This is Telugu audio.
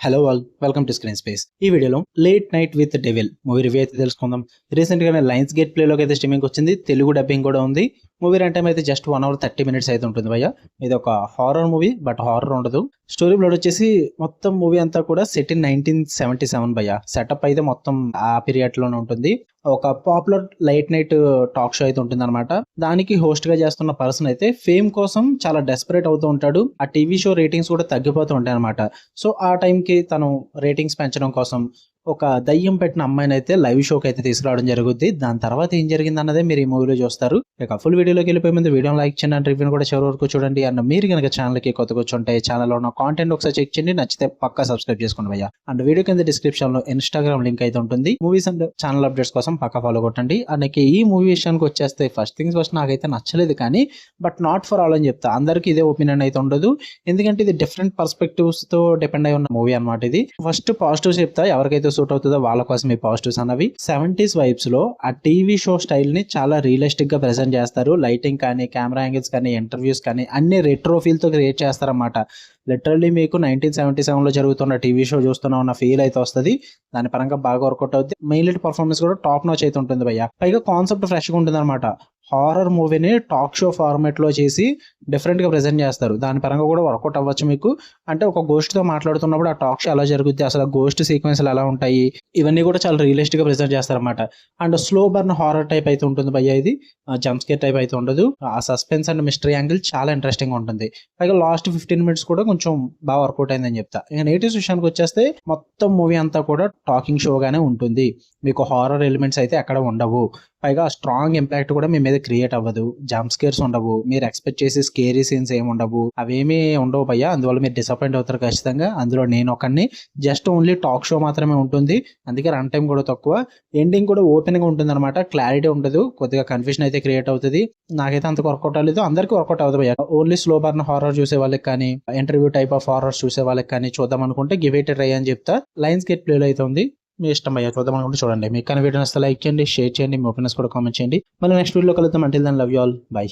Hello all, welcome to screen space. ఈ వీడియోలో late night with devil movie review అయితే తెలుసుకుందాం. రీసెంట్ గానే లయన్స్ గేట్ ప్లేలోకి అయితే స్ట్రీమింగ్ వచ్చింది. తెలుగు డబ్బింగ్ కూడా ఉంది. మూవీ రన్ టైం అయితే జస్ట్ 1 hour 30 minutes అయితే ఉంటుంది భయ్య. ఇది ఒక హారర్ మూవీ, బట్ హారర్ ఉండదు. స్టోరీ ప్లాట్ వచ్చేసి మొత్తం మూవీ అంతా కూడా సెట్ ఇన్ 1977 భయ్య. సెటప్ అయితే మొత్తం ఆ పీరియడ్ లోనే ఉంటుంది. ఒక popular light night talk show అయితే ఉంటుంది అనమాట. దానికి హోస్ట్ గా చేస్తున్న పర్సన్ అయితే ఫేమ్ కోసం చాలా డెస్పరేట్ అవుతూ ఉంటాడు. ఆ టీవీ షో రేటింగ్స్ కూడా తగ్గిపోతూ ఉంటాయి అనమాట. సో ఆ టైంకి తను రేటింగ్స్ పెంచడం కోసం ఒక దయ్యం పెట్టిన అమ్మాయిని అయితే లైవ్ షోకి అయితే తీసుకురావడం జరుగుద్ది. దాని తర్వాత ఏం జరిగింది అన్నదే మీరు ఈ మూవీలో చూస్తారు. ఇక ఫుల్ వీడియోలోకి వెళ్ళిపోయే ముందు వీడియోని లైక్ చేయండి అండ్ రివ్యూని కూడా చివరి వరకు చూడండి. అండ్ మీరు కనుక ఛానల్కి కొత్తగా వచ్చుంటే ఛానల్లో ఉన్న కాంటెంట్ ఒకసారి చెక్ చేయండి. నచ్చితే పక్కా సబ్స్క్రైబ్ చేసుకోండి భయ్య. అండ్ వీడియో కింద డిస్క్రిప్షన్ లో ఇన్స్టాగ్రామ్ లింక్ అయితే ఉంటుంది. మూవీస్ అండ్ ఛానల్ అప్డేట్స్ కోసం పక్కా ఫాలో కొట్టండి. అండ్ ఈ మూవీ విషయానికి వచ్చేస్తే ఫస్ట్ థింగ్స్ ఫస్ట్ నాకైతే నచ్చలేదు, కానీ బట్ నాట్ ఫర్ ఆల్ అని చెప్తా. అందరికీ ఇదే ఒపీనియన్ అయితే ఉండదు, ఎందుకంటే ఇది డిఫరెంట్ పర్స్పెక్టివ్స్ తో డిపెండ్ అయి ఉన్న మూవీ అనమాట. ఇది ఫస్ట్ పాజిటివ్స్ చెప్తా, ఎవరికైతే సూట్ అవుతుందో వాళ్ళ కోసం ఈ పాజిటివ్స్ అన్నవి. 70s వైబ్స్ లో ఆ టీవీ షో స్టైల్ ని చాలా రియలిస్టిక్ గా ప్రెజెంట్ చేస్తారు. లైటింగ్ కానీ, కెమెరా యాంగిల్స్ కానీ, ఇంటర్వ్యూస్ కానీ అన్ని రెట్రో ఫీల్ తో క్రియేట్ చేస్తారన్నమాట. లిటరల్లీ మీకు 1977 లో జరుగుతున్న టీవీ షో చూస్తున్నా ఉన్న ఫీల్ అయితే వస్తుంది. దాని పరంగా బాగా వర్కౌట్ అవుతుంది. మెయిన్లీ పర్ఫార్మెన్స్ కూడా టాప్ నాచ్ అయితే ఉంటుంది భయ్య. పైగా కాన్సెప్ట్ ఫ్రెష్ గా ఉంటుంది అనమాట. హారర్ మూవీని టాక్ షో ఫార్మాట్ లో చేసి డిఫరెంట్ గా ప్రెజెంట్ చేస్తారు. దాని పరంగా కూడా వర్కౌట్ అవ్వచ్చు మీకు. అంటే ఒక గోస్ట్ తో మాట్లాడుతున్నప్పుడు ఆ టాక్ షో ఎలా జరుగుద్ది, అసలు గోస్ట్ సీక్వెన్స్లు ఎలా ఉంటాయి, ఇవన్నీ కూడా చాలా రియలిస్టిక్ గా ప్రెజెంట్ చేస్తారన్నమాట. And slow burn horror type అయితే ఉంటుంది భయ్య. ఇది జంప్ స్కేర్ టైప్ అయితే ఉండదు. ఆ సస్పెన్స్ అండ్ మిస్టరీ యాంగిల్ చాలా ఇంట్రెస్టింగ్ గా ఉంటుంది. పైగా లాస్ట్ 15 minutes కూడా కొంచెం బాగా వర్కౌట్ అయిందని చెప్తా. ఇక నెగిటివ్స్ విషయానికి వచ్చేస్తే మొత్తం మూవీ అంతా కూడా టాకింగ్ షో గానే ఉంటుంది. మీకు హారర్ ఎలిమెంట్స్ అయితే ఎక్కడ ఉండవు. పైగా స్ట్రాంగ్ ఇంపాక్ట్ కూడా మీ మీద క్రియేట్ అవ్వదు. జంప్ స్కేర్స్ ఉండవు. మీరు ఎక్స్పెక్ట్ చేసి స్కేరీ సీన్స్ ఏమి ఉండవు. అవేమీ ఉండవు భయ్య. అందువల్ల మీరు డిసప్పాయింట్ అవుతారు ఖచ్చితంగా. అందులో నేను ఒకరిని. జస్ట్ ఓన్లీ టాక్ షో మాత్రమే ఉంటుంది. అందుకే రన్ టైం కూడా తక్కువ. ఎండింగ్ కూడా ఓపెన్ గా ఉంటుంది అనమాట. క్లారిటీ ఉండదు. కొద్దిగా కన్ఫ్యూజన్ అయితే క్రియేట్ అవుతుంది. నాకైతే అంత వర్కౌట్ అవ్వలేదు. అందరికీ వర్కౌట్ అవుతుంది భయ్య. ఓన్లీ స్లో బర్న్ హారర్ చూసే వాళ్ళకి కానీ, ఇంటర్వ్యూ టైప్ ఆఫ్ హారర్స్ చూసే వాళ్ళకి కానీ చూద్దాం అనుకుంటే గివ్ ఇట్ ట్రై అని చెప్తా. లయన్స్ గేట్ ప్లేలో అయితే ఉంది. మీ ఇష్టం అయ్యా, చూద్దాం అనుకుంటే చూడండి. మీకు కానీ వీడియో నచ్చితే లైక్ చేయండి, షేర్ చేయండి, మీ ఒపీనియన్స్ కూడా కామెంట్ చేయండి. మళ్ళీ నెక్స్ట్ వీడియోలో కలుద్దాం. Until then love you all, by.